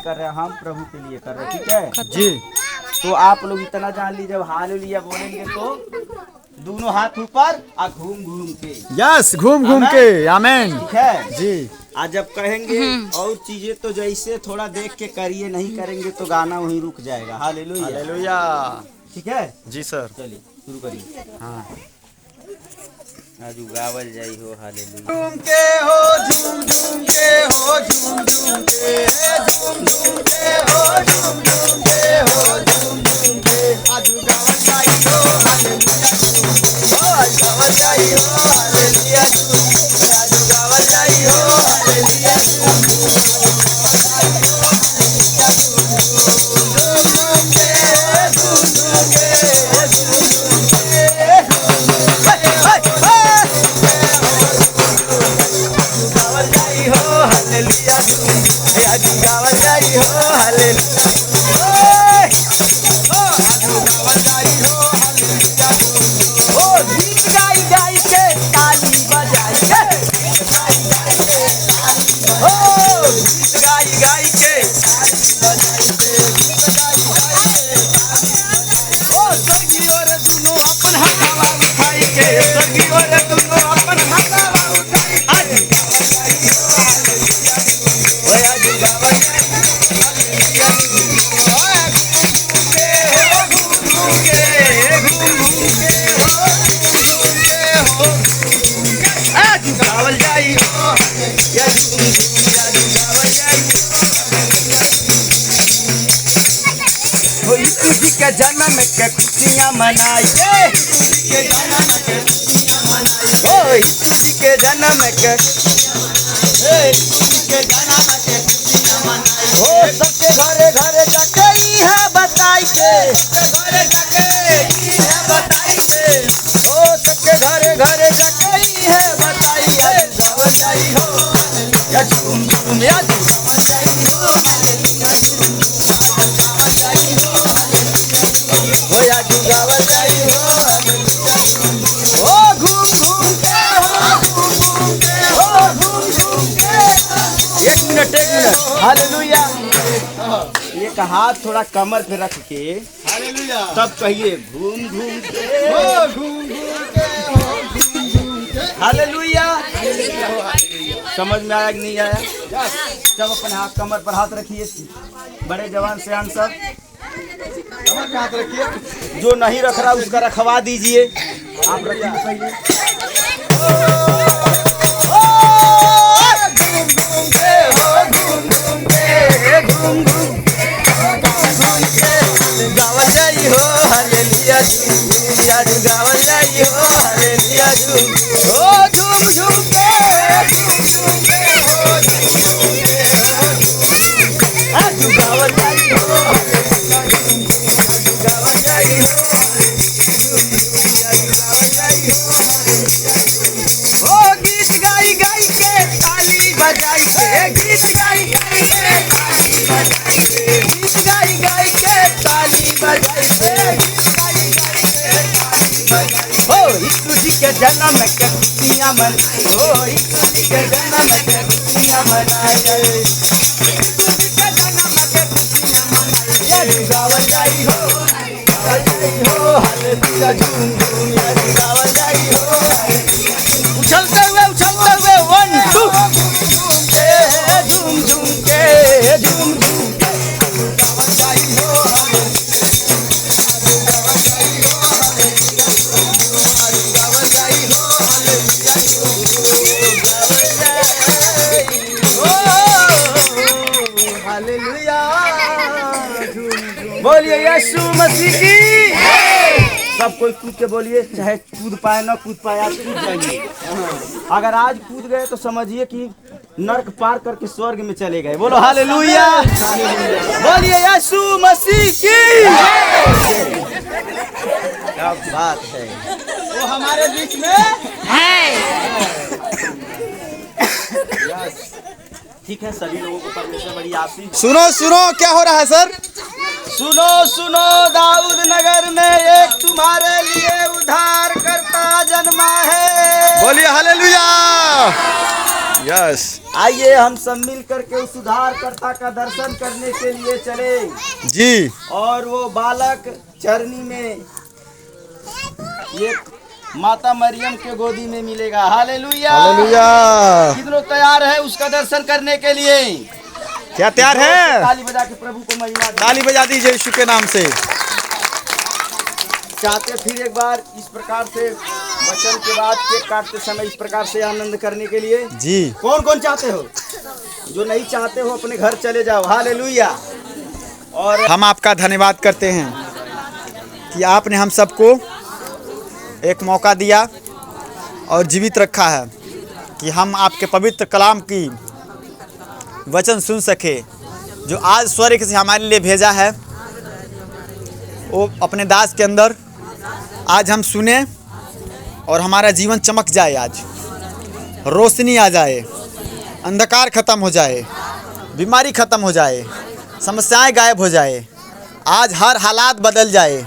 कर रहे हैं, हम प्रभु के लिए कर रहे हैं, ठीक है जी। तो आप लोग इतना जान लीजिए, जब हालेलुया बोलेंगे तो दोनों हाथ ऊपर और घूम घूम के, यस, घूम घूम के, आमीन। ठीक है जी। आज जब कहेंगे और चीजें तो जैसे थोड़ा देख के करिए, नहीं करेंगे तो गाना वहीं रुक जाएगा। Hallelujah, hallelujah. ठीक है जी सर। चलिए शुरू करिए। हाँ। आज गावल जाई हो हालेलुया। झूम के हो, झूम झूम के हो, झूम झूम के, झूम झूम के हो, झूम झूम के हो, झूम झूम के। आज गावल जाई हो हालेलुया, आज गावल जाई हो हालेलुया, आज गावल जाई हो हालेलुया, गावल जाई हो हालेलुया, ओ गीत गाई गाई के, ताली बजाई के, ओ गीत गाई गाई के, ताली बजाई के, गीत गाई गाई के, ओ संगी और दुनो अपन हवा उठाई के, संगी और दुनो अपन हवा उठाई के, ओ आज गावल गावल जाई हो या गावल जाई हो। यीशु जी के जन्म के खुशियाँ मनाइए, के जन्म के खुशियाँ मनाइए, ओ यीशु जी के जन्म के, के जन्म के खुशियाँ मनाइए, ओ सबके घरे घरे जाके है बताई के, घरे जाके है बताई के, ओ सबके घरे घरे जाके है बताई, गावल जाई हो या झूम झूम, या गावल जाई हो हालेलुया, गावल जाई हो हालेलुया, या गावल जाई हो हालेलुया, ओ घूम घूम के हो, घूम घूम के हो, घूम घूम के। एक मिनट हालेलुया। एक हाथ थोड़ा कमर पे रख के हालेलुया, तब कहिए घूम घूम के हो, घूम घूम के हो, घूम घूम के हालेलुया। समझ में आया कि नहीं आया? सब अपने हाथ कमर पर हाथ रखिए, बड़े जवान सियान सब कमर पे हाथ रखिए, जो नहीं रख रहा उसका रखवा दीजिए, आप रखिए पहले। घूम घूम के हो, घूम घूम के, घूम घूम गावल जाई हो हालेलुया, गावल जाई हो हालेलुया, ओ झूम झूम के, झूम झूम के हो, झूम के हो, गावल जाई हो हालेलुया, गावल जाई हो हालेलुया, गावल जाई हो हालेलुया, ओ गीत गाई गाई के, ताली बजाई के, गीत गाई गाई के, ताली बजाई के, गीत गाई गाई के, ताली बजाई के, गीत गाई गाई के, ताली बजाई हो। यीशु जी के जन्म के खुशियाँ मनाई हो, यीशु जी के जन्म के खुशियाँ मनाई, यीशु जी के जन्म के खुशियाँ मनाई, गावल जाई हो, गावल जाई हो हालेलुया, झूम झूम गावल जाई हो, उछलते हुए 1 2 झूम झूम के, झूम झूम के गावल जाई हो हालेलुया, बोलिए यीशु मसीह की। सब कोई कूद के बोलिए, चाहे कूद पाए ना कूद पाए, आप कूद जाइए। अगर आज कूद गए तो समझिए कि नर्क पार करके स्वर्ग में चले गए। बोलो हालेलुया, बोलिए यीशु मसीह की। क्या बात है, वो हमारे बीच में है। ठीक है, सभी लोगों को परमेश्वर बड़ी आशीष। सुनो सुनो, क्या हो रहा है सर? सुनो सुनो, दाऊद नगर में एक तुम्हारे लिए उद्धार करता जन्मा है। बोलिए हालेलुया। यस आइए हम सब मिल करके उस उद्धारकर्ता का दर्शन करने के लिए चले। जी। और वो बालक चरनी में एक माता मरियम के गोदी में मिलेगा। हालेलुया। हालेलुया। कितनों तैयार है उसका दर्शन करने के लिए? क्या तैयार है? ताली बजा के प्रभु को महिमा दीजिए। ताली बजा दीजिए यीशु के नाम से। चाहते फिर एक बार इस प्रकार से वचन के बाद केक काटते समय इस प्रकार से आनंद करने के लिए? जी। कौन कौन चाहते हो? जो नहीं चाहते हो अपने घर चले जाओ। हालेलुया। और हम आपका धन्यवाद करते हैं कि आपने हम सबको एक मौका दिया और जीवित रखा है कि हम आपके पवित्र कलाम की वचन सुन सके, जो आज स्वर्ग से हमारे लिए भेजा है। वो अपने दास के अंदर आज हम सुने और हमारा जीवन चमक जाए, आज रोशनी आ जाए, अंधकार खत्म हो जाए, बीमारी खत्म हो जाए, समस्याएं गायब हो जाए, आज हर हालात बदल जाए,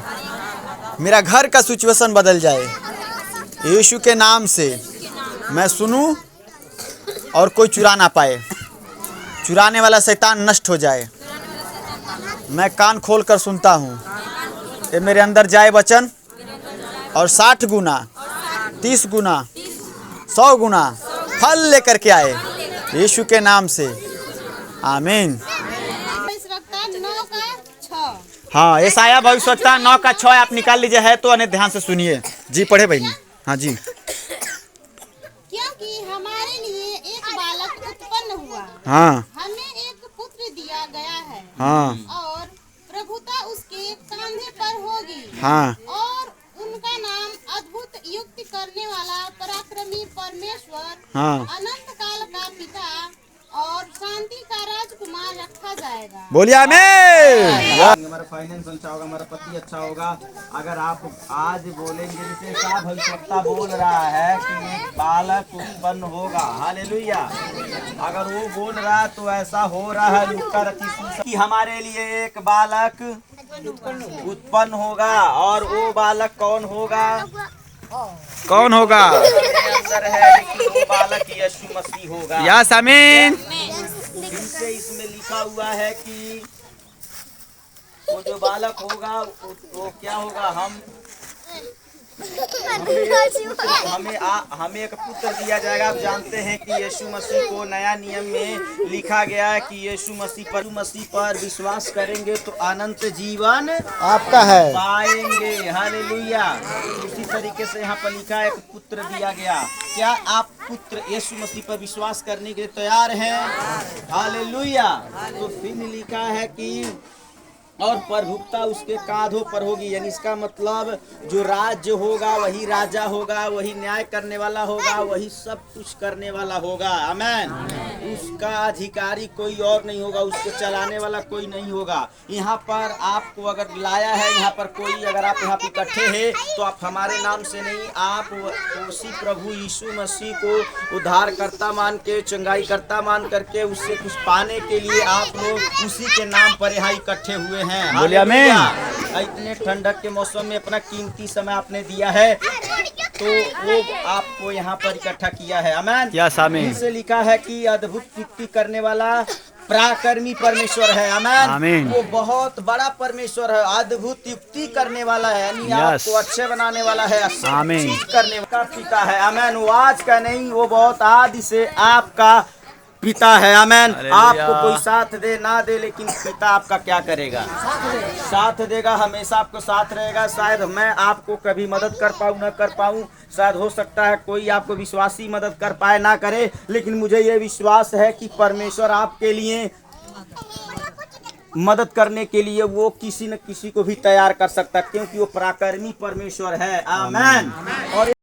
मेरा घर का सिचुएशन बदल जाए। यीशु के नाम से मैं सुनूं और कोई चुरा ना पाए, चुराने वाला शैतान नष्ट हो जाए। मैं कान खोल कर सुनता हूँ, ये मेरे अंदर जाए वचन और 60 गुना 30 गुना 100 गुना फल लेकर के आए, यीशु के नाम से आमीन। हाँ, यशायाह भविष्यवक्ता 9:6 आप निकाल लीजिए, है तो अन्य ध्यान से सुनिए। जी पढ़े बहनी। हाँ जी। क्योंकि हमारे लिए एक बालक उत्पन्न हुआ, हाँ हमें एक पुत्र दिया गया है, हाँ और प्रभुता उसके कंधे पर होगी। हाँ और उनका नाम अद्भुत युक्ति करने वाला, पराक्रमी परमेश्वर, हाँ। अनंत काल का पिता और शांति का राजकुमार रखा जाएगा। बोलिए आमीन। हमारा फाइनेंस अच्छा होगा, हमारा पति अच्छा होगा। अगर आप आज बोलेंगे, जैसे क्या भविष्यवक्ता बोल रहा है कि एक बालक उत्पन्न होगा। हालेलुया। अगर वो बोल रहा है तो ऐसा हो रहा है कि हमारे लिए एक बालक उत्पन्न होगा। और वो बालक कौन होगा? कौन होगा? अंदर है, लेकिन वो बालक यीशु मसीह होगा। यस आमीन। जिनसे इसमें लिखा हुआ है कि वो जो बालक होगा वो क्या होगा? हमें एक पुत्र दिया जाएगा। आप जानते हैं कि यीशु मसीह को नया नियम में लिखा गया है कि यीशु मसीह पर विश्वास करेंगे तो अनंत जीवन आपका है, पाएंगे। हालेलुया। उसी तरीके से यहाँ पर लिखा है एक पुत्र दिया गया। क्या आप पुत्र यीशु मसीह पर विश्वास करने के लिए तैयार हैं? हालेलुया। तो फिर लिखा है कि और प्रभुता उसके कांधों पर होगी, यानी इसका मतलब जो राज्य होगा वही राजा होगा, वही न्याय करने वाला होगा, वही सब कुछ करने वाला होगा। आमीन। उसका अधिकारी कोई और नहीं होगा, उसको चलाने वाला कोई नहीं होगा। यहाँ पर आपको अगर लाया है, यहाँ पर कोई अगर आप यहाँ पे इकट्ठे हैं तो आप हमारे नाम से नहीं, आप उसी प्रभु यीशु मसीह को उद्धारकर्ता मान के, चंगाई करता मान करके उससे कुछ पाने के लिए आप लोग उसी के नाम पर यहाँ इकट्ठे हुए हैं। बोलिए आमीन। इतने ठंडक के मौसम में अपना कीमती समय आपने दिया है तो वो आपको यहाँ पर इकट्ठा किया है। आमीन। यस आमीन। इनसे लिखा है कि अद्भुत युक्ति करने वाला पराक्रमी परमेश्वर है। आमीन। आमीन। वो बहुत बड़ा परमेश्वर है, अद्भुत युक्ति करने वाला है, यानी यस। आपको अच्छे बनाने वाला है, आमीन। चीज करने का पिता है। आमीन। वो आज का नहीं, वो बहुत आदि से आपका पिता है। आमीन। आपको कोई साथ दे ना दे, लेकिन पिता आपका क्या करेगा? साथ देगा, हमेशा आपको साथ रहेगा। शायद मैं आपको कभी मदद कर पाऊँ ना कर पाऊँ, शायद हो सकता है कोई आपको विश्वासी मदद कर पाए ना करे, लेकिन मुझे ये विश्वास है कि परमेश्वर आपके लिए मदद करने के लिए वो किसी न किसी को भी तैयार कर सकता है, क्योंकि वो पराक्रमी परमेश्वर है। आमीन। और